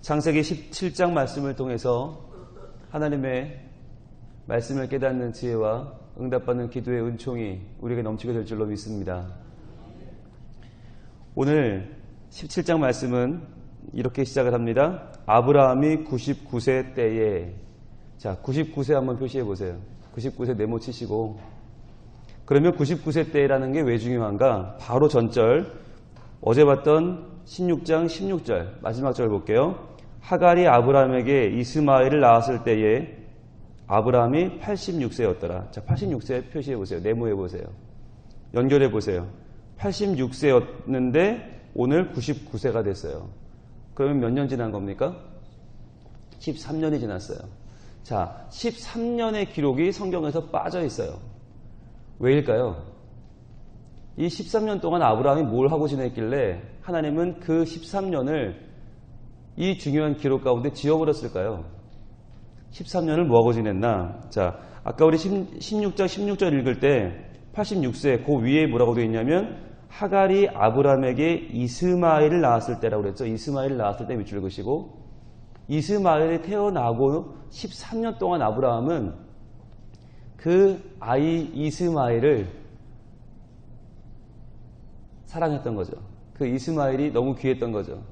창세기 17장 말씀을 통해서 하나님의 말씀을 깨닫는 지혜와 응답받는 기도의 은총이 우리에게 넘치게 될 줄로 믿습니다. 오늘 17장 말씀은 이렇게 시작을 합니다. 아브라함이 99세 때에, 자, 99세 한번 표시해 보세요. 99세 네모 치시고, 그러면 99세 때라는 게 왜 중요한가? 바로 전절, 어제 봤던 16장 16절 마지막 절 볼게요. 하갈이 아브라함에게 이스마엘을 낳았을 때에 아브라함이 86세였더라. 자, 86세 표시해 보세요. 네모해 보세요. 연결해 보세요. 86세였는데 오늘 99세가 됐어요. 그러면 몇 년 지난 겁니까? 13년이 지났어요. 자, 13년의 기록이 성경에서 빠져 있어요. 왜일까요? 이 13년 동안 아브라함이 뭘 하고 지냈길래 하나님은 그 13년을 이 중요한 기록 가운데 지워버렸을까요? 13년을 뭐하고 지냈나? 자, 아까 우리 16장 16절 읽을 때 86세 그 위에 뭐라고 되어 있냐면 하갈이 아브라함에게 이스마엘을 낳았을 때라고 그랬죠. 이스마엘을 낳았을 때 밑줄 그시고 이스마엘이 태어나고 13년 동안 아브라함은 그 아이 이스마엘을 사랑했던 거죠. 그 이스마엘이 너무 귀했던 거죠.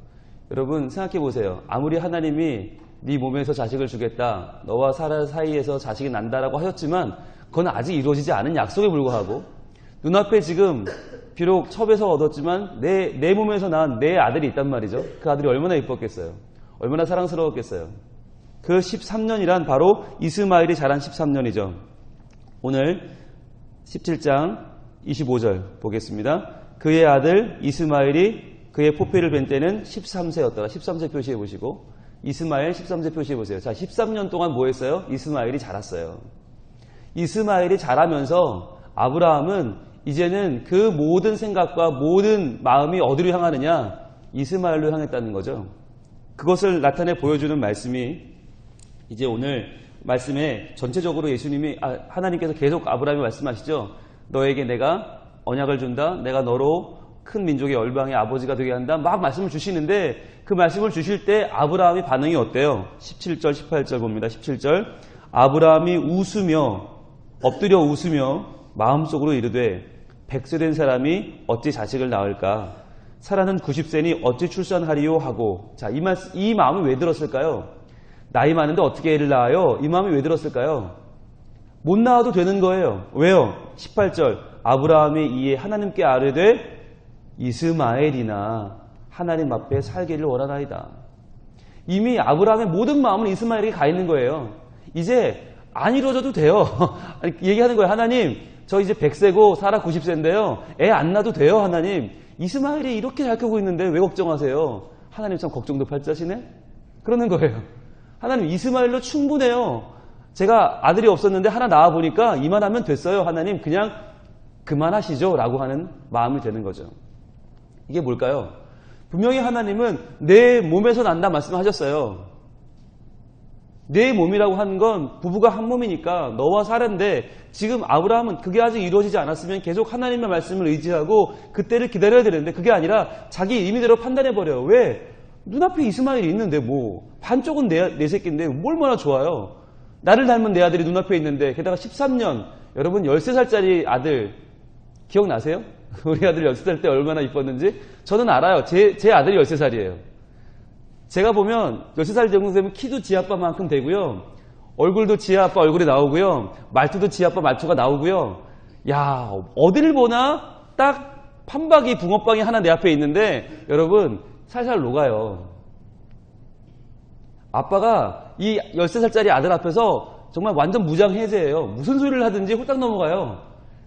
여러분 생각해 보세요. 아무리 하나님이 네 몸에서 자식을 주겠다, 너와 사라 사이에서 자식이 난다라고 하셨지만 그건 아직 이루어지지 않은 약속에 불과하고 눈앞에 지금 비록 첩에서 얻었지만 내 몸에서 난 내 아들이 있단 말이죠. 그 아들이 얼마나 이뻤겠어요. 얼마나 사랑스러웠겠어요. 그 13년이란 바로 이스마엘이 자란 13년이죠. 오늘 17장 25절 보겠습니다. 그의 아들 이스마엘이 그의 포피를 뵌 때는 13세였더라. 13세 표시해 보시고 이스마엘 13세 표시해 보세요. 자, 13년 동안 뭐 했어요? 이스마엘이 자랐어요. 이스마엘이 자라면서 아브라함은 이제는 그 모든 생각과 모든 마음이 어디로 향하느냐? 이스마엘로 향했다는 거죠. 그것을 나타내 보여주는 말씀이 이제 오늘 말씀에 전체적으로 예수님이 하나님께서 계속 아브라함이 말씀하시죠. 너에게 내가 언약을 준다. 내가 너로 큰 민족의 열방의 아버지가 되게 한다. 막 말씀을 주시는데 그 말씀을 주실 때 아브라함이 반응이 어때요? 17절 18절 봅니다. 17절 아브라함이 웃으며 엎드려 웃으며 마음속으로 이르되 100세 된 사람이 어찌 자식을 낳을까? 사라는 90세니 어찌 출산하리요 하고. 자, 이 마음이 왜 들었을까요? 나이 많은데 어떻게 애를 낳아요? 이 마음이 왜 들었을까요? 못 낳아도 되는 거예요. 왜요? 18절 아브라함이 이에 하나님께 아뢰되 이스마엘이나 하나님 앞에 살기를 원하나이다. 이미 아브라함의 모든 마음은 이스마엘에게 가 있는 거예요. 이제 안 이루어져도 돼요. 얘기하는 거예요. 하나님, 저 이제 100세고 사라 90세인데요. 애 안 낳아도 돼요, 하나님. 이스마엘이 이렇게 잘 크고 있는데 왜 걱정하세요? 하나님 참 걱정도 팔자시네? 그러는 거예요. 하나님, 이스마엘로 충분해요. 제가 아들이 없었는데 하나 낳아보니까 이만하면 됐어요. 하나님, 그냥 그만하시죠. 라고 하는 마음이 되는 거죠. 이게 뭘까요? 분명히 하나님은 내 몸에서 난다 말씀하셨어요. 내 몸이라고 하는 건 부부가 한 몸이니까 너와 사라인데 지금 아브라함은 그게 아직 이루어지지 않았으면 계속 하나님의 말씀을 의지하고 그때를 기다려야 되는데 그게 아니라 자기 임의대로 판단해버려요. 왜? 눈앞에 이스마엘이 있는데 뭐 반쪽은 내 새끼인데 얼마나 좋아요. 나를 닮은 내 아들이 눈앞에 있는데 게다가 13년 여러분 13살짜리 아들 기억나세요? 우리 아들 13살 때 얼마나 이뻤는지 저는 알아요. 제 아들이 13살이에요. 제가 보면 13살 정도 되면 키도 지 아빠만큼 되고요. 얼굴도 지 아빠 얼굴이 나오고요. 말투도 지 아빠 말투가 나오고요. 야, 어디를 보나 딱 판박이 붕어빵이 하나 내 앞에 있는데 여러분 살살 녹아요. 아빠가 이 13살짜리 아들 앞에서 정말 완전 무장해제예요. 무슨 소리를 하든지 홀딱 넘어가요.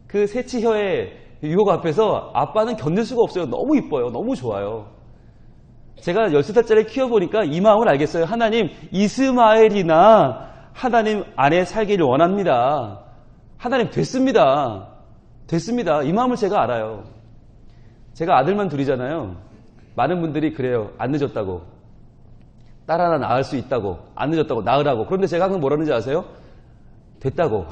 그 새치혀의 유혹 앞에서 아빠는 견딜 수가 없어요. 너무 이뻐요. 너무 좋아요. 제가 13살짜리 키워보니까 이 마음을 알겠어요. 하나님, 이스마엘이나 하나님 안에 살기를 원합니다. 하나님, 됐습니다. 됐습니다. 이 마음을 제가 알아요. 제가 아들만 둘이잖아요. 많은 분들이 그래요. 안 늦었다고. 딸 하나 낳을 수 있다고. 안 늦었다고. 낳으라고. 그런데 제가 항상 뭐라는지 아세요? 됐다고.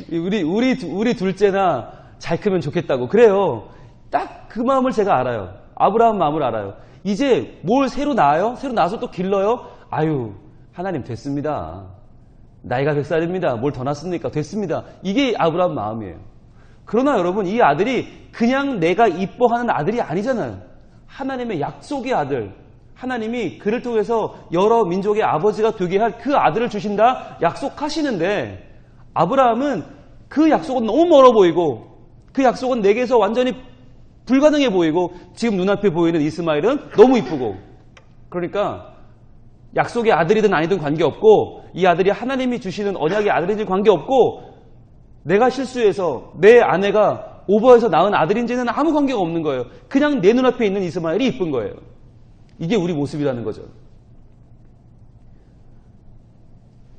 우리 둘째나 잘 크면 좋겠다고. 그래요. 딱 그 마음을 제가 알아요. 아브라함 마음을 알아요. 이제 뭘 새로 낳아요? 새로 낳아서 또 길러요? 아유, 하나님 됐습니다. 나이가 100살입니다. 뭘 더 낳습니까? 됐습니다. 이게 아브라함 마음이에요. 그러나 여러분, 이 아들이 그냥 내가 이뻐하는 아들이 아니잖아요. 하나님의 약속의 아들. 하나님이 그를 통해서 여러 민족의 아버지가 되게 할 그 아들을 주신다 약속하시는데, 아브라함은 그 약속은 너무 멀어 보이고 그 약속은 내게서 완전히 불가능해 보이고 지금 눈앞에 보이는 이스마엘은 너무 이쁘고, 그러니까 약속의 아들이든 아니든 관계없고 이 아들이 하나님이 주시는 언약의 아들인지 관계없고 내가 실수해서 내 아내가 오버해서 낳은 아들인지는 아무 관계가 없는 거예요. 그냥 내 눈앞에 있는 이스마엘이 이쁜 거예요. 이게 우리 모습이라는 거죠.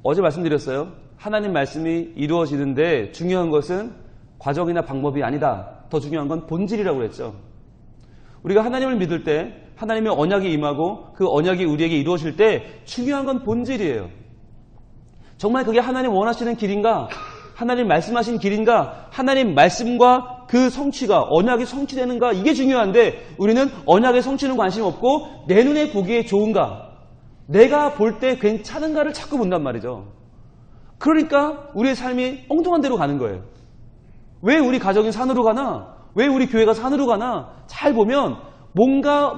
어제 말씀드렸어요. 하나님 말씀이 이루어지는데 중요한 것은 과정이나 방법이 아니다. 더 중요한 건 본질이라고 그랬죠. 우리가 하나님을 믿을 때 하나님의 언약이 임하고 그 언약이 우리에게 이루어질 때 중요한 건 본질이에요. 정말 그게 하나님 원하시는 길인가? 하나님 말씀하신 길인가? 하나님 말씀과 그 성취가, 언약이 성취되는가? 이게 중요한데 우리는 언약의 성취는 관심 없고 내 눈에 보기에 좋은가? 내가 볼 때 괜찮은가를 자꾸 본단 말이죠. 그러니까 우리의 삶이 엉뚱한 데로 가는 거예요. 왜 우리 가정이 산으로 가나? 왜 우리 교회가 산으로 가나? 잘 보면 뭔가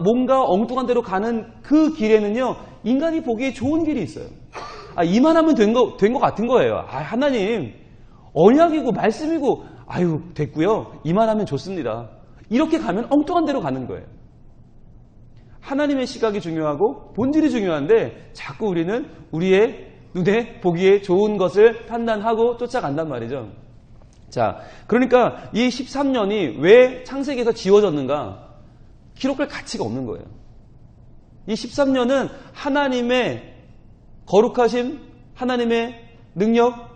엉뚱한 데로 가는 그 길에는요, 인간이 보기에 좋은 길이 있어요. 이만하면 된 거 같은 거예요. 하나님, 언약이고 말씀이고, 아유, 됐고요. 이만하면 좋습니다. 이렇게 가면 엉뚱한 데로 가는 거예요. 하나님의 시각이 중요하고 본질이 중요한데 자꾸 우리는 우리의 눈에 보기에 좋은 것을 판단하고 쫓아간단 말이죠. 자, 그러니까 이 13년이 왜 창세기에서 지워졌는가? 기록할 가치가 없는 거예요. 이 13년은 하나님의 거룩하심, 하나님의 능력,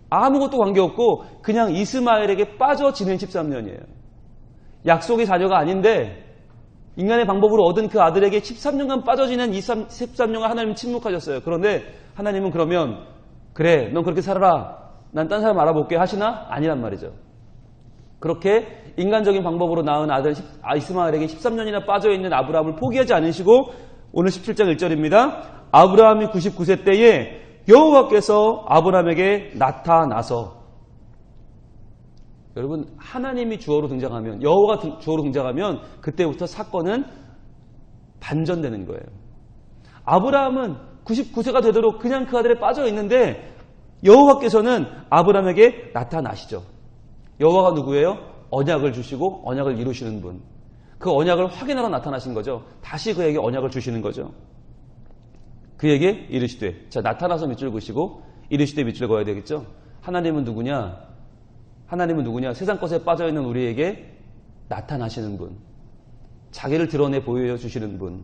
아무것도 관계없고 그냥 이스마엘에게 빠져 지낸 13년이에요. 약속의 자녀가 아닌데 인간의 방법으로 얻은 그 아들에게 13년간 빠져 지낸 13년간 하나님은 침묵하셨어요. 그런데 하나님은 그러면 그래, 넌 그렇게 살아라. 난 딴 사람 알아볼게 하시나? 아니란 말이죠. 그렇게 인간적인 방법으로 낳은 아들 이스마엘에게 13년이나 빠져있는 아브라함을 포기하지 않으시고 오늘 17장 1절입니다. 아브라함이 99세 때에 여호와께서 아브라함에게 나타나서, 여러분, 하나님이 주어로 등장하면, 여호와가 주어로 등장하면 그때부터 사건은 반전되는 거예요. 아브라함은 99세가 되도록 그냥 그 아들에 빠져 있는데 여호와께서는 아브라함에게 나타나시죠. 여호와가 누구예요? 언약을 주시고 언약을 이루시는 분. 그 언약을 확인하러 나타나신 거죠. 다시 그에게 언약을 주시는 거죠. 그에게 이르시되, 자, 나타나서 밑줄 그시고 이르시되 밑줄 그어야 되겠죠. 하나님은 누구냐? 하나님은 누구냐? 세상 것에 빠져있는 우리에게 나타나시는 분. 자기를 드러내 보여주시는 분.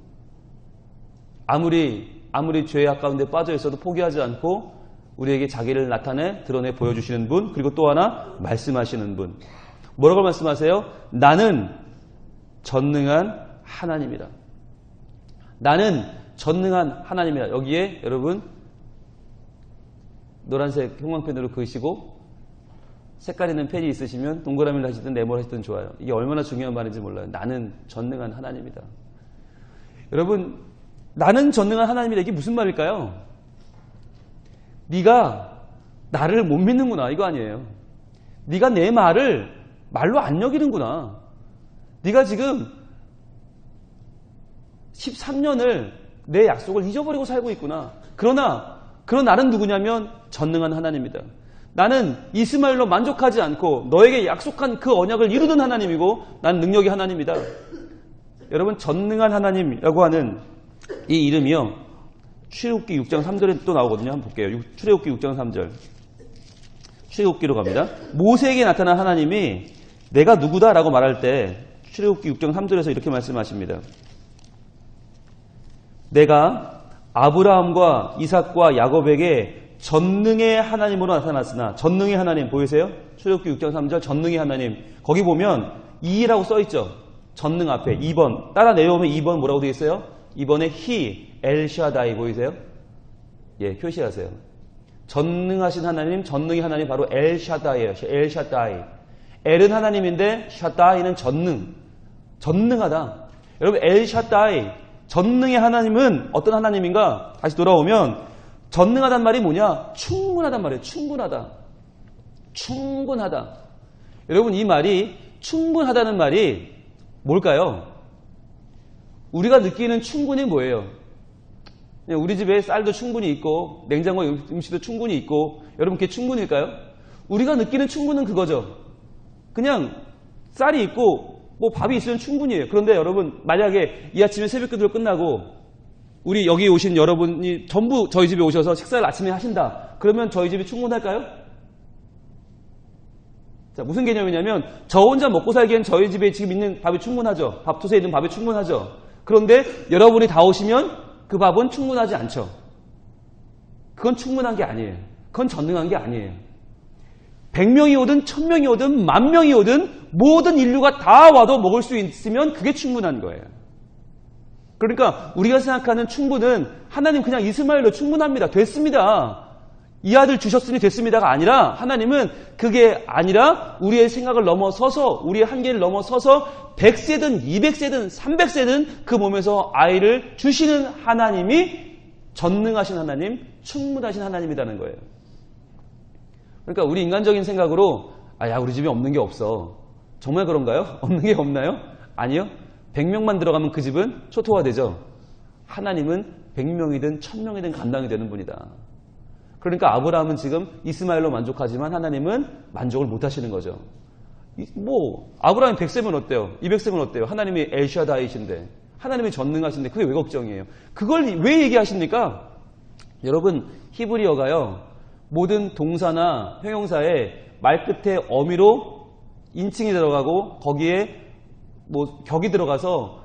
아무리 죄의 가운데 빠져있어도 포기하지 않고 우리에게 자기를 나타내 드러내 보여주시는 분. 그리고 또 하나 말씀하시는 분. 뭐라고 말씀하세요? 나는 전능한 하나님이다. 나는 전능한 하나님이다. 여기에 여러분 노란색 형광펜으로 그으시고 색깔 있는 펜이 있으시면 동그라미를 하시든 네모를 하시든 좋아요. 이게 얼마나 중요한 말인지 몰라요. 나는 전능한 하나님이다. 여러분, 나는 전능한 하나님이다. 이게 무슨 말일까요? 네가 나를 못 믿는구나. 이거 아니에요. 네가 내 말을 말로 안 여기는구나. 네가 지금 13년을 내 약속을 잊어버리고 살고 있구나. 그러나 나는 누구냐면 전능한 하나님이다. 나는 이스마엘로 만족하지 않고 너에게 약속한 그 언약을 이루는 하나님이고 난 능력의 하나님이다. 여러분, 전능한 하나님이라고 하는 이 이름이요, 출애굽기 6장 3절에 또 나오거든요. 한번 볼게요. 출애굽기 6장 3절. 출애굽기로 갑니다. 모세에게 나타난 하나님이 내가 누구다라고 말할 때 출애굽기 6장 3절에서 이렇게 말씀하십니다. 내가 아브라함과 이삭과 야곱에게 전능의 하나님으로 나타났으나, 전능의 하나님 보이세요? 출애굽기 6장 3절 전능의 하나님. 거기 보면 2라고 써있죠. 전능 앞에 2번 따라 내려오면 2번 뭐라고 되어 있어요? 2번에 He, 엘샤다이 보이세요? 예, 표시하세요. 전능하신 하나님, 전능의 하나님 바로 엘샤다이예요. 엘샤다이. 엘은 하나님인데 샤다이는 전능하다. 여러분 엘샤다이 전능의 하나님은 어떤 하나님인가? 다시 돌아오면 전능하단 말이 뭐냐? 충분하단 말이에요. 충분하다. 충분하다. 여러분 이 말이 충분하다는 말이 뭘까요? 우리가 느끼는 충분히 뭐예요? 우리 집에 쌀도 충분히 있고 냉장고에 음식도 충분히 있고 여러분 그게 충분일까요? 우리가 느끼는 충분은 그거죠. 그냥 쌀이 있고 뭐 밥이 있으면 충분해요. 그런데 여러분 만약에 이 아침에 새벽기도 끝나고 우리 여기 오신 여러분이 전부 저희 집에 오셔서 식사를 아침에 하신다. 그러면 저희 집이 충분할까요? 자, 무슨 개념이냐면 저 혼자 먹고 살기엔 저희 집에 지금 있는 밥이 충분하죠. 밥솥에 있는 밥이 충분하죠. 그런데 여러분이 다 오시면 그 밥은 충분하지 않죠. 그건 충분한 게 아니에요. 그건 전능한 게 아니에요. 100명이 오든 1000명이 오든 10,000명이 오든 모든 인류가 다 와도 먹을 수 있으면 그게 충분한 거예요. 그러니까 우리가 생각하는 충분은 하나님 그냥 이스마엘로 충분합니다. 됐습니다. 이 아들 주셨으니 됐습니다가 아니라 하나님은 그게 아니라 우리의 생각을 넘어서서 우리의 한계를 넘어서서 100세든 200세든 300세든 그 몸에서 아이를 주시는 하나님이 전능하신 하나님, 충분하신 하나님이라는 거예요. 그러니까 우리 인간적인 생각으로 야 우리 집에 없는 게 없어. 정말 그런가요? 없는 게 없나요? 아니요. 100명만 들어가면 그 집은 초토화되죠. 하나님은 100명이든 1000명이든 감당이 되는 분이다. 그러니까 아브라함은 지금 이스마엘로 만족하지만 하나님은 만족을 못 하시는 거죠. 뭐 아브라함이 100세면 어때요? 200세면 어때요? 하나님이 엘샤다이신데 하나님이 전능하신데 그게 왜 걱정이에요? 그걸 왜 얘기하십니까? 여러분 히브리어가요. 모든 동사나 형용사에 말 끝에 어미로 인칭이 들어가고 거기에 뭐 격이 들어가서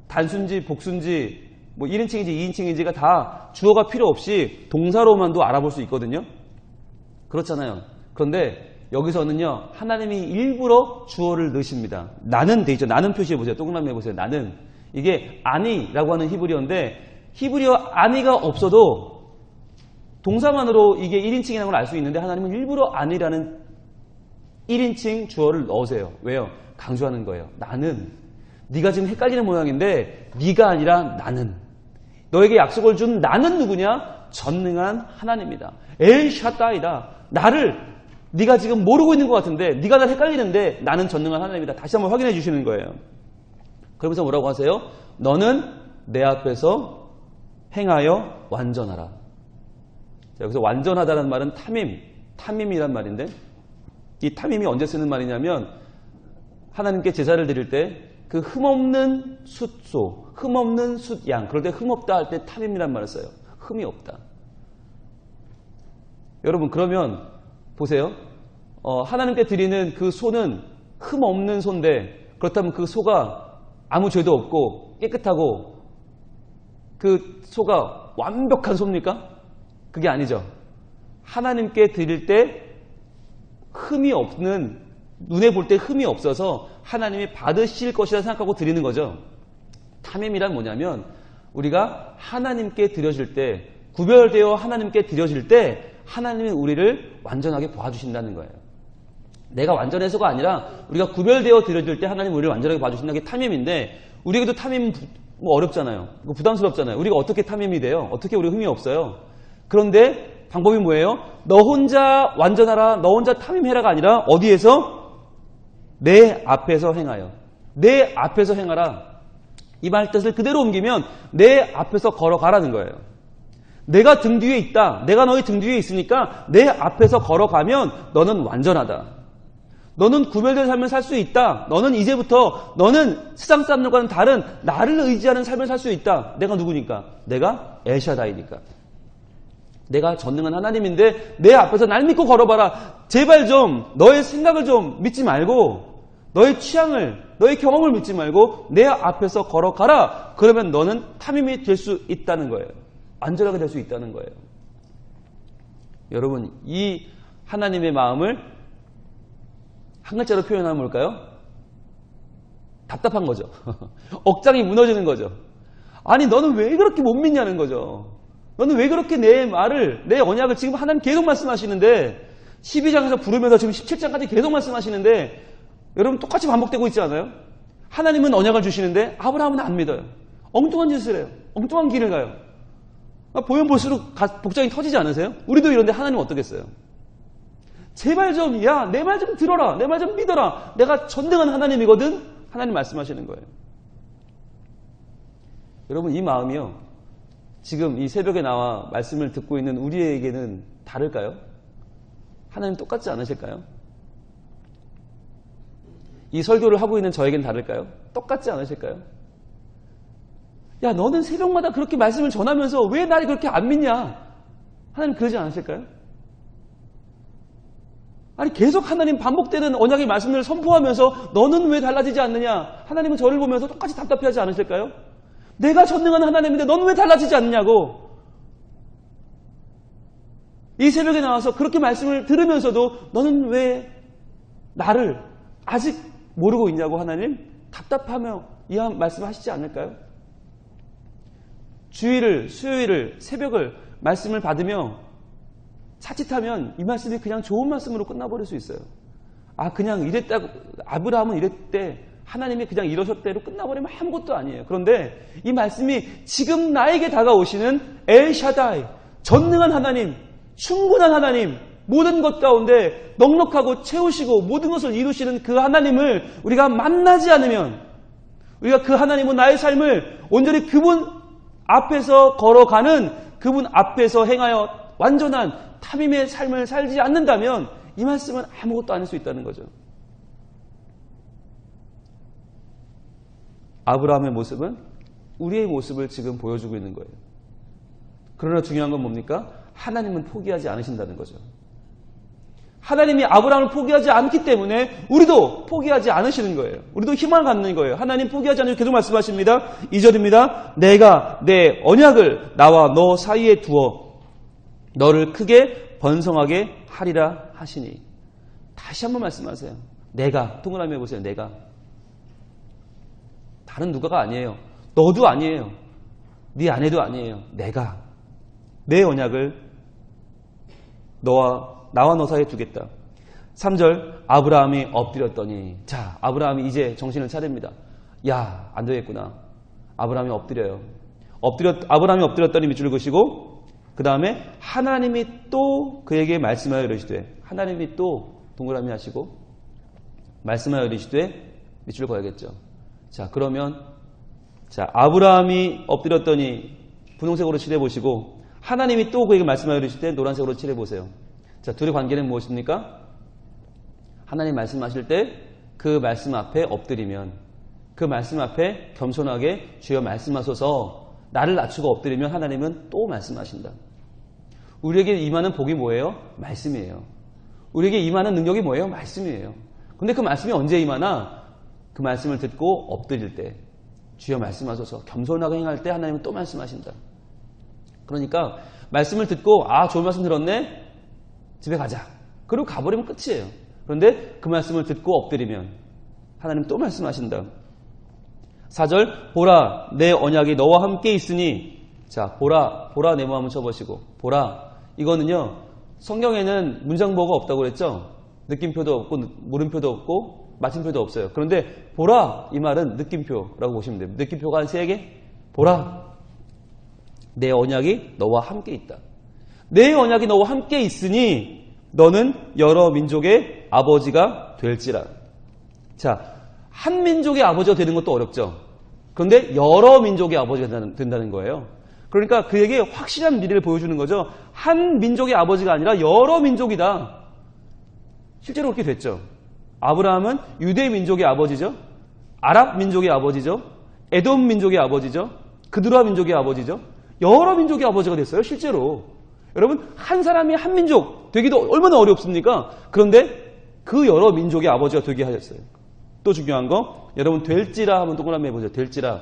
단순지, 복순지, 뭐 1인칭인지 2인칭인지가 다 주어가 필요 없이 동사로만도 알아볼 수 있거든요. 그렇잖아요. 그런데 여기서는요. 하나님이 일부러 주어를 넣으십니다. 나는 돼 있죠. 나는 표시해보세요. 동그라미 해보세요. 나는. 이게 아니라고 하는 히브리어인데 히브리어 아니가 없어도 동사만으로 이게 1인칭이라는 걸 알 수 있는데 하나님은 일부러 아니라는 1인칭 주어를 넣으세요. 왜요? 강조하는 거예요. 나는. 네가 지금 헷갈리는 모양인데 네가 아니라 나는. 너에게 약속을 준 나는 누구냐? 전능한 하나님이다. 엘샤다이다. 나를 네가 지금 모르고 있는 것 같은데 네가 날 헷갈리는데 나는 전능한 하나님이다. 다시 한번 확인해 주시는 거예요. 그러면서 뭐라고 하세요? 너는 내 앞에서 행하여 완전하라. 자, 여기서 완전하다는 말은 탐임이란 말인데 이 탐임이 언제 쓰는 말이냐면 하나님께 제사를 드릴 때 그 흠없는 숫소, 흠없는 숫양, 그럴 때 흠없다 할 때 탐임이란 말을 써요. 흠이 없다. 여러분 그러면 보세요. 하나님께 드리는 그 소는 흠없는 소인데 그렇다면 그 소가 아무 죄도 없고 깨끗하고 그 소가 완벽한 소입니까? 그게 아니죠. 하나님께 드릴 때 흠이 없는, 눈에 볼 때 흠이 없어서 하나님이 받으실 것이라 생각하고 드리는 거죠. 탐임이란 뭐냐면 우리가 하나님께 드려질 때, 구별되어 하나님께 드려질 때 하나님이 우리를 완전하게 봐주신다는 거예요. 내가 완전해서가 아니라 우리가 구별되어 드려질 때 하나님 우리를 완전하게 봐주신다는 게 탐임인데 우리에게도 탐임 뭐 어렵잖아요. 부담스럽잖아요. 우리가 어떻게 탐임이 돼요? 어떻게 우리가 흠이 없어요? 그런데 방법이 뭐예요? 너 혼자 완전하라, 너 혼자 탐임해라가 아니라 어디에서? 내 앞에서 행하여. 내 앞에서 행하라. 이 말 뜻을 그대로 옮기면 내 앞에서 걸어가라는 거예요. 내가 등 뒤에 있다. 내가 너희 등 뒤에 있으니까 내 앞에서 걸어가면 너는 완전하다. 너는 구별된 삶을 살 수 있다. 너는 이제부터 너는 세상 사람들과는 다른 나를 의지하는 삶을 살 수 있다. 내가 누구니까? 내가 엘샤다이니까. 내가 전능한 하나님인데 내 앞에서 날 믿고 걸어봐라. 제발 좀 너의 생각을 좀 믿지 말고 너의 취향을, 너의 경험을 믿지 말고 내 앞에서 걸어가라. 그러면 너는 탐임이 될 수 있다는 거예요. 안전하게 될 수 있다는 거예요. 여러분, 이 하나님의 마음을 한 글자로 표현하면 뭘까요? 답답한 거죠. 억장이 무너지는 거죠. 아니 너는 왜 그렇게 못 믿냐는 거죠. 너는 왜 그렇게 내 말을, 내 언약을 지금 하나님 계속 말씀하시는데 12장에서 부르면서 지금 17장까지 계속 말씀하시는데 여러분 똑같이 반복되고 있지 않아요? 하나님은 언약을 주시는데 아브라함은 안 믿어요. 엉뚱한 짓을 해요. 엉뚱한 길을 가요. 보면 볼수록 복장이 터지지 않으세요? 우리도 이런데 하나님은 어떻겠어요? 제발 좀, 야, 내 말 좀 들어라. 내 말 좀 믿어라. 내가 전능한 하나님이거든? 하나님 말씀하시는 거예요. 여러분, 이 마음이요. 지금 이 새벽에 나와 말씀을 듣고 있는 우리에게는 다를까요? 하나님 똑같지 않으실까요? 이 설교를 하고 있는 저에겐 다를까요? 똑같지 않으실까요? 야, 너는 새벽마다 그렇게 말씀을 전하면서 왜 나를 그렇게 안 믿냐? 하나님 그러지 않으실까요? 아니, 계속 하나님 반복되는 언약의 말씀을 선포하면서 너는 왜 달라지지 않느냐? 하나님은 저를 보면서 똑같이 답답해하지 않으실까요? 내가 전능한 하나님인데 너는 왜 달라지지 않느냐고. 이 새벽에 나와서 그렇게 말씀을 들으면서도 너는 왜 나를 아직 모르고 있냐고 하나님 답답하며 이 말씀을 하시지 않을까요? 주일을, 수요일을, 새벽을 말씀을 받으며 자칫하면 이 말씀이 그냥 좋은 말씀으로 끝나버릴 수 있어요. 아, 그냥 이랬다고, 아브라함은 이랬대, 하나님이 그냥 이러셨대로 끝나버리면 아무것도 아니에요. 그런데 이 말씀이 지금 나에게 다가오시는 엘샤다이, 전능한 하나님, 충분한 하나님, 모든 것 가운데 넉넉하고 채우시고 모든 것을 이루시는 그 하나님을 우리가 만나지 않으면, 우리가 그 하나님은 나의 삶을 온전히 그분 앞에서 걸어가는, 그분 앞에서 행하여 완전한 탐임의 삶을 살지 않는다면 이 말씀은 아무것도 아닐 수 있다는 거죠. 아브라함의 모습은 우리의 모습을 지금 보여주고 있는 거예요. 그러나 중요한 건 뭡니까? 하나님은 포기하지 않으신다는 거죠. 하나님이 아브라함을 포기하지 않기 때문에 우리도 포기하지 않으시는 거예요. 우리도 희망을 갖는 거예요. 하나님 포기하지 않으시고 계속 말씀하십니다. 2절입니다. 내가 내 언약을 나와 너 사이에 두어 너를 크게 번성하게 하리라 하시니. 다시 한번 말씀하세요. 내가, 동그라미 해보세요. 내가. 다른 누가가 아니에요. 너도 아니에요. 네 아내도 아니에요. 내가 내 언약을 나와 너 사이에 두겠다. 3절 아브라함이 엎드렸더니, 자, 아브라함이 이제 정신을 차립니다. 야, 안 되겠구나. 아브라함이 엎드려요. 아브라함이 엎드렸더니 밑줄을 그시고 그 다음에 하나님이 또 그에게 말씀하여 이르시되, 하나님이 또 동그라미 하시고 말씀하여 이르시되 밑줄을 그어야겠죠. 자, 그러면 자, 아브라함이 엎드렸더니 분홍색으로 칠해보시고 하나님이 또 그에게 말씀하여 이르시되 노란색으로 칠해보세요. 자, 둘의 관계는 무엇입니까? 하나님 말씀하실 때 그 말씀 앞에 엎드리면, 그 말씀 앞에 겸손하게 주여 말씀하소서 나를 낮추고 엎드리면 하나님은 또 말씀하신다. 우리에게 임하는 복이 뭐예요? 말씀이에요. 우리에게 임하는 능력이 뭐예요? 말씀이에요. 근데 그 말씀이 언제 임하나? 그 말씀을 듣고 엎드릴 때, 주여 말씀하소서 겸손하게 행할 때 하나님은 또 말씀하신다. 그러니까 말씀을 듣고 아, 좋은 말씀 들었네? 집에 가자. 그리고 가버리면 끝이에요. 그런데 그 말씀을 듣고 엎드리면 하나님 또 말씀하신다. 4절 보라 내 언약이 너와 함께 있으니. 자, 보라 내 마음 한번 쳐보시고, 보라, 이거는요 성경에는 문장보가 없다고 그랬죠. 느낌표도 없고 물음표도 없고 마침표도 없어요. 그런데 보라, 이 말은 느낌표라고 보시면 돼요. 느낌표가 한 3개. 보라 내 언약이 너와 함께 있다. 내 언약이 너와 함께 있으니 너는 여러 민족의 아버지가 될지라. 자, 한 민족의 아버지가 되는 것도 어렵죠. 그런데 여러 민족의 아버지가 된다는 거예요. 그러니까 그에게 확실한 미래를 보여주는 거죠. 한 민족의 아버지가 아니라 여러 민족이다. 실제로 그렇게 됐죠. 아브라함은 유대 민족의 아버지죠. 아랍 민족의 아버지죠. 에돔 민족의 아버지죠. 그드라 민족의 아버지죠. 여러 민족의 아버지가 됐어요. 실제로. 여러분, 한 사람이 한 민족 되기도 얼마나 어렵습니까? 그런데 그 여러 민족의 아버지가 되게 하셨어요. 또 중요한 거, 여러분 될지라 하면 동그라미 해보죠. 될지라.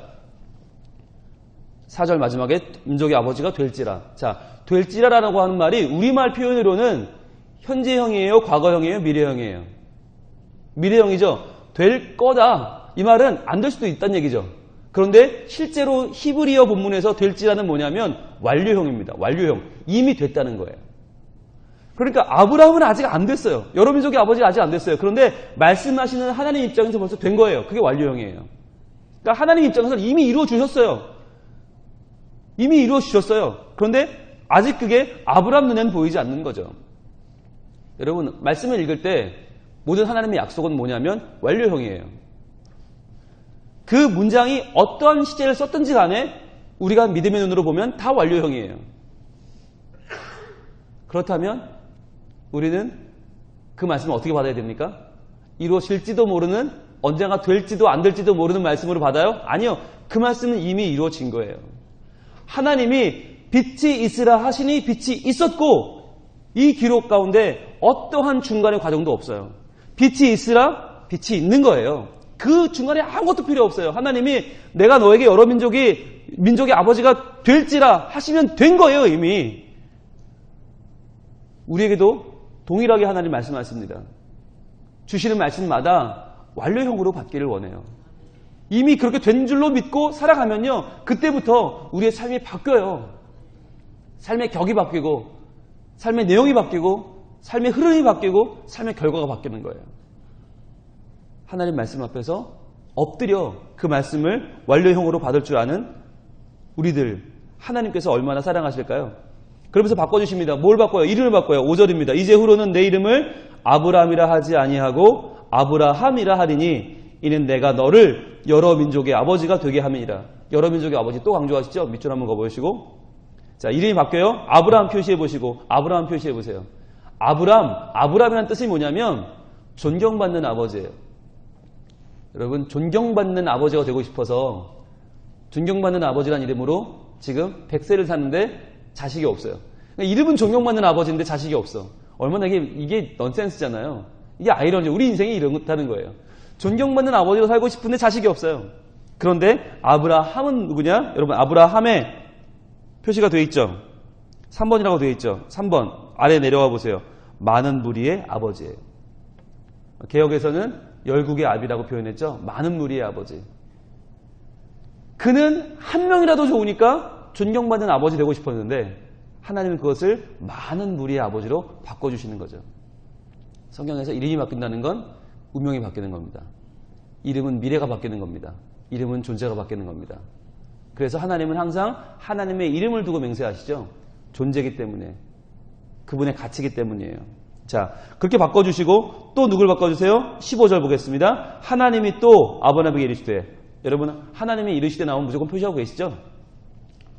4절 마지막에 민족의 아버지가 될지라. 자, 될지라라고 하는 말이 우리말 표현으로는 현재형이에요? 과거형이에요? 미래형이에요? 미래형이죠. 될 거다. 이 말은 안 될 수도 있다는 얘기죠. 그런데 실제로 히브리어 본문에서 될지라는 뭐냐면 완료형입니다. 완료형. 이미 됐다는 거예요. 그러니까 아브라함은 아직 안 됐어요. 여러 민족의 아버지가 아직 안 됐어요. 그런데 말씀하시는 하나님 입장에서 벌써 된 거예요. 그게 완료형이에요. 그러니까 하나님 입장에서는 이미 이루어 주셨어요. 이미 이루어 주셨어요. 그런데 아직 그게 아브라함 눈에는 보이지 않는 거죠. 여러분, 말씀을 읽을 때 모든 하나님의 약속은 뭐냐면 완료형이에요. 그 문장이 어떠한 시제를 썼든지 간에 우리가 믿음의 눈으로 보면 다 완료형이에요. 그렇다면 우리는 그 말씀을 어떻게 받아야 됩니까? 이루어질지도 모르는, 언젠가 될지도 안 될지도 모르는 말씀으로 받아요? 아니요. 그 말씀은 이미 이루어진 거예요. 하나님이 빛이 있으라 하시니 빛이 있었고, 이 기록 가운데 어떠한 중간의 과정도 없어요. 빛이 있으라, 빛이 있는 거예요. 그 중간에 아무것도 필요 없어요. 하나님이 내가 너에게 여러 민족의 아버지가 될지라 하시면 된 거예요, 이미. 우리에게도 동일하게 하나님 말씀하십니다. 주시는 말씀마다 완료형으로 받기를 원해요. 이미 그렇게 된 줄로 믿고 살아가면요, 그때부터 우리의 삶이 바뀌어요. 삶의 격이 바뀌고, 삶의 내용이 바뀌고, 삶의 흐름이 바뀌고, 삶의 결과가 바뀌는 거예요. 하나님 말씀 앞에서 엎드려 그 말씀을 완료형으로 받을 줄 아는 우리들, 하나님께서 얼마나 사랑하실까요? 그러면서 바꿔주십니다. 뭘 바꿔요? 이름을 바꿔요. 5절입니다. 이제후로는 내 이름을 아브람이라 하지 아니하고 아브라함이라 하리니 이는 내가 너를 여러 민족의 아버지가 되게 함이니라. 여러 민족의 아버지 또 강조하시죠? 밑줄 한번 가보시고, 자, 이름이 바뀌어요. 아브라함 표시해 보시고, 아브라함 표시해 보세요. 아브라함이라는 뜻이 뭐냐면 존경받는 아버지예요. 여러분, 존경받는 아버지가 되고 싶어서 존경받는 아버지라는 이름으로 지금 100세를 사는데 자식이 없어요. 그러니까 이름은 존경받는 아버지인데 자식이 없어. 얼마나 이게 넌센스잖아요. 이게 아이러니죠. 우리 인생이 이렇다는 거예요. 존경받는 아버지로 살고 싶은데 자식이 없어요. 그런데 아브라함은 누구냐? 여러분, 아브라함의 표시가 되어 있죠. 3번이라고 되어 있죠. 3번 아래 내려와 보세요. 많은 무리의 아버지예요. 개역에서는 열국의 아비라고 표현했죠. 많은 무리의 아버지. 그는 한 명이라도 좋으니까 존경받는 아버지 되고 싶었는데 하나님은 그것을 많은 무리의 아버지로 바꿔주시는 거죠. 성경에서 이름이 바뀐다는 건 운명이 바뀌는 겁니다. 이름은 미래가 바뀌는 겁니다. 이름은 존재가 바뀌는 겁니다. 그래서 하나님은 항상 하나님의 이름을 두고 맹세하시죠. 존재이기 때문에, 그분의 가치이기 때문이에요. 자, 그렇게 바꿔주시고 또 누굴 바꿔주세요? 15절 보겠습니다. 하나님이 또 아브라함에게 이르시되, 여러분 하나님이 이르시되 나오면 무조건 표시하고 계시죠?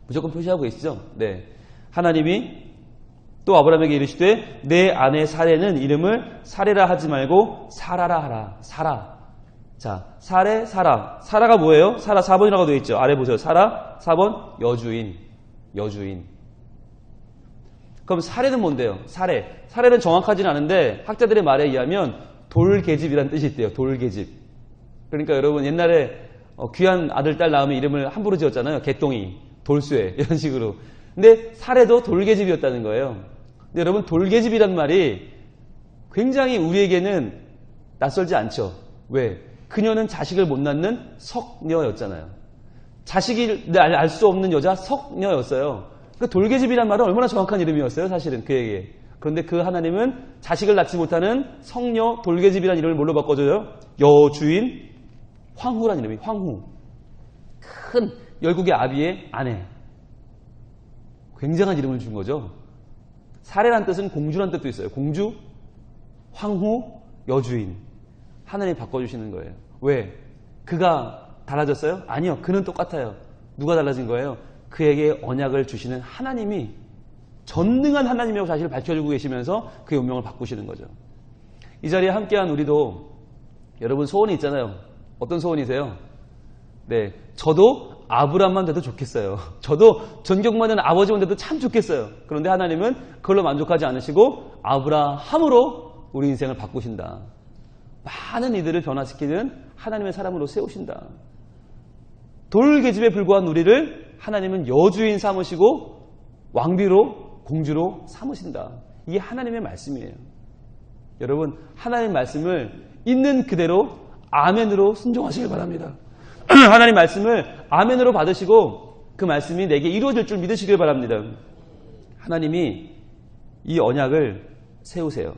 무조건 표시하고 계시죠? 네. 하나님이 또 아브라함에게 이르시되 내 아내 사레는 이름을 사레라 하지 말고 사라라 하라. 사라. 자, 사레, 사라. 사라가 뭐예요? 사라 4번이라고 되어 있죠. 아래 보세요. 사라 4번 여주인. 여주인. 그럼 사레는 뭔데요? 사레. 사레는 정확하지는 않은데 학자들의 말에 의하면 돌계집이라는 뜻이 있대요. 돌계집. 그러니까 여러분 옛날에 귀한 아들, 딸 낳으면 이름을 함부로 지었잖아요. 개똥이, 돌쇠 이런 식으로. 근데 사례도 돌계집이었다는 거예요. 근데 여러분 돌계집이란 말이 굉장히 우리에게는 낯설지 않죠. 왜? 그녀는 자식을 못 낳는 석녀였잖아요. 자식을 알 수 없는 여자 석녀였어요. 그러니까 돌계집이란 말은 얼마나 정확한 이름이었어요. 사실은 그에게. 그런데 그 하나님은 자식을 낳지 못하는 석녀 돌계집이라는 이름을 뭘로 바꿔줘요? 여주인 황후라는 이름이. 황후. 큰 열국의 아비의 아내. 굉장한 이름을 준 거죠. 사례란 뜻은 공주란 뜻도 있어요. 공주, 황후, 여주인. 하나님이 바꿔주시는 거예요. 왜? 그가 달라졌어요? 아니요. 그는 똑같아요. 누가 달라진 거예요? 그에게 언약을 주시는 하나님이, 전능한 하나님이라고 자신을 밝혀주고 계시면서 그의 운명을 바꾸시는 거죠. 이 자리에 함께한 우리도 여러분 소원이 있잖아요. 어떤 소원이세요? 네, 저도 아브람만 돼도 좋겠어요. 저도 존경받는 아버지만 돼도 참 좋겠어요. 그런데 하나님은 그걸로 만족하지 않으시고 아브라함으로 우리 인생을 바꾸신다. 많은 이들을 변화시키는 하나님의 사람으로 세우신다. 돌계집에 불과한 우리를 하나님은 여주인 삼으시고 왕비로, 공주로 삼으신다. 이게 하나님의 말씀이에요. 여러분, 하나님의 말씀을 있는 그대로 아멘으로 순종하시길 바랍니다. 하나님 말씀을 아멘으로 받으시고 그 말씀이 내게 이루어질 줄 믿으시길 바랍니다. 하나님이 이 언약을 세우세요.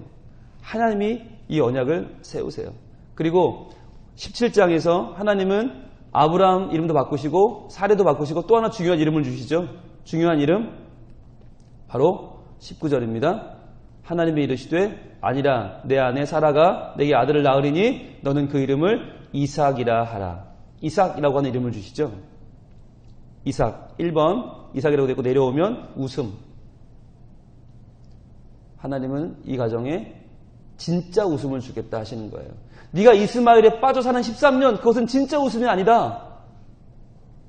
하나님이 이 언약을 세우세요. 그리고 17장에서 하나님은 아브라함 이름도 바꾸시고 사례도 바꾸시고 또 하나 중요한 이름을 주시죠. 중요한 이름 바로 19절입니다. 하나님이 이르시되 아니라 내 아내 사라가 내게 아들을 낳으리니 너는 그 이름을 이삭이라 하라. 이삭이라고 하는 이름을 주시죠. 이삭 1번 이삭이라고 되고 내려오면 웃음. 하나님은 이 가정에 진짜 웃음을 주겠다 하시는 거예요. 네가 이스마엘에 빠져 사는 13년 그것은 진짜 웃음이 아니다.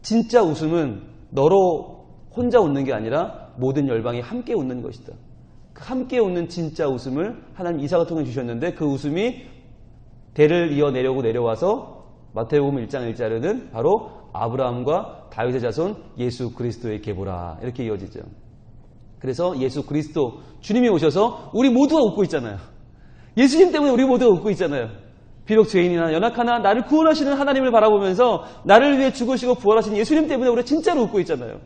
진짜 웃음은 너로 혼자 웃는 게 아니라 모든 열방이 함께 웃는 것이다. 그 함께 웃는 진짜 웃음을 하나님 이삭을 통해 주셨는데 그 웃음이 대를 이어 내려와서 마태복음 1장 1절에는 바로 아브라함과 다윗의 자손 예수 그리스도의 계보라 이렇게 이어지죠. 그래서 예수 그리스도 주님이 오셔서 우리 모두가 웃고 있잖아요. 예수님 때문에 우리 모두가 웃고 있잖아요. 비록 죄인이나 연약하나 나를 구원하시는 하나님을 바라보면서 나를 위해 죽으시고 부활하신 예수님 때문에 우리가 진짜로 웃고 있잖아요.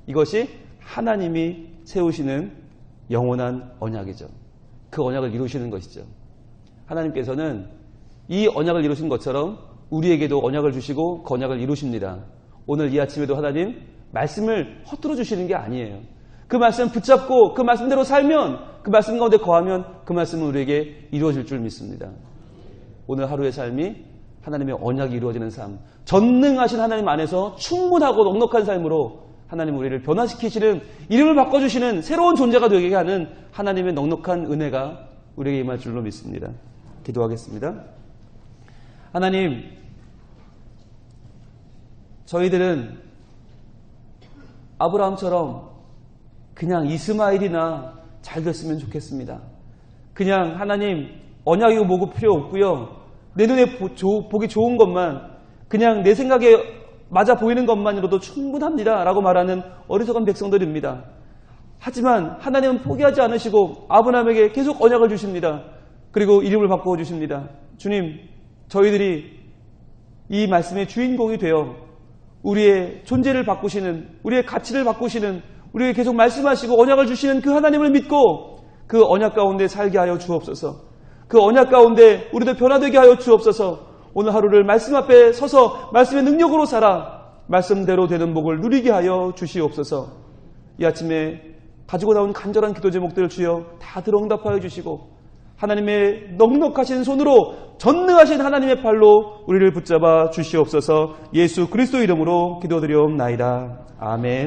이것이 하나님이 세우시는 영원한 언약이죠. 그 언약을 이루시는 것이죠. 하나님께서는 이 언약을 이루신 것처럼 우리에게도 언약을 주시고 그 언약을 이루십니다. 오늘 이 아침에도 하나님 말씀을 허투루 주시는 게 아니에요. 그 말씀 붙잡고 그 말씀대로 살면 그 말씀 가운데 거하면 그 말씀은 우리에게 이루어질 줄 믿습니다. 오늘 하루의 삶이 하나님의 언약이 이루어지는 삶, 전능하신 하나님 안에서 충분하고 넉넉한 삶으로 하나님 우리를 변화시키시는 이름을 바꿔주시는 새로운 존재가 되게 하는 하나님의 넉넉한 은혜가 우리에게 임할 줄로 믿습니다. 기도하겠습니다. 하나님, 저희들은 아브라함처럼 그냥 이스마엘이나 잘 됐으면 좋겠습니다. 그냥 하나님 언약이고 뭐고 필요 없고요. 내 눈에 보기 좋은 것만 그냥 내 생각에 맞아 보이는 것만으로도 충분합니다 라고 말하는 어리석은 백성들입니다. 하지만 하나님은 포기하지 않으시고 아브라함에게 계속 언약을 주십니다. 그리고 이름을 바꾸어 주십니다. 주님, 저희들이 이 말씀의 주인공이 되어 우리의 존재를 바꾸시는, 우리의 가치를 바꾸시는, 우리에게 계속 말씀하시고 언약을 주시는 그 하나님을 믿고 그 언약 가운데 살게 하여 주옵소서. 그 언약 가운데 우리도 변화되게 하여 주옵소서. 오늘 하루를 말씀 앞에 서서 말씀의 능력으로 살아 말씀대로 되는 복을 누리게 하여 주시옵소서. 이 아침에 가지고 나온 간절한 기도 제목들을 주여 다 들어응답하여 주시고 하나님의 넉넉하신 손으로 전능하신 하나님의 팔로 우리를 붙잡아 주시옵소서. 예수 그리스도 이름으로 기도드리옵나이다. 아멘.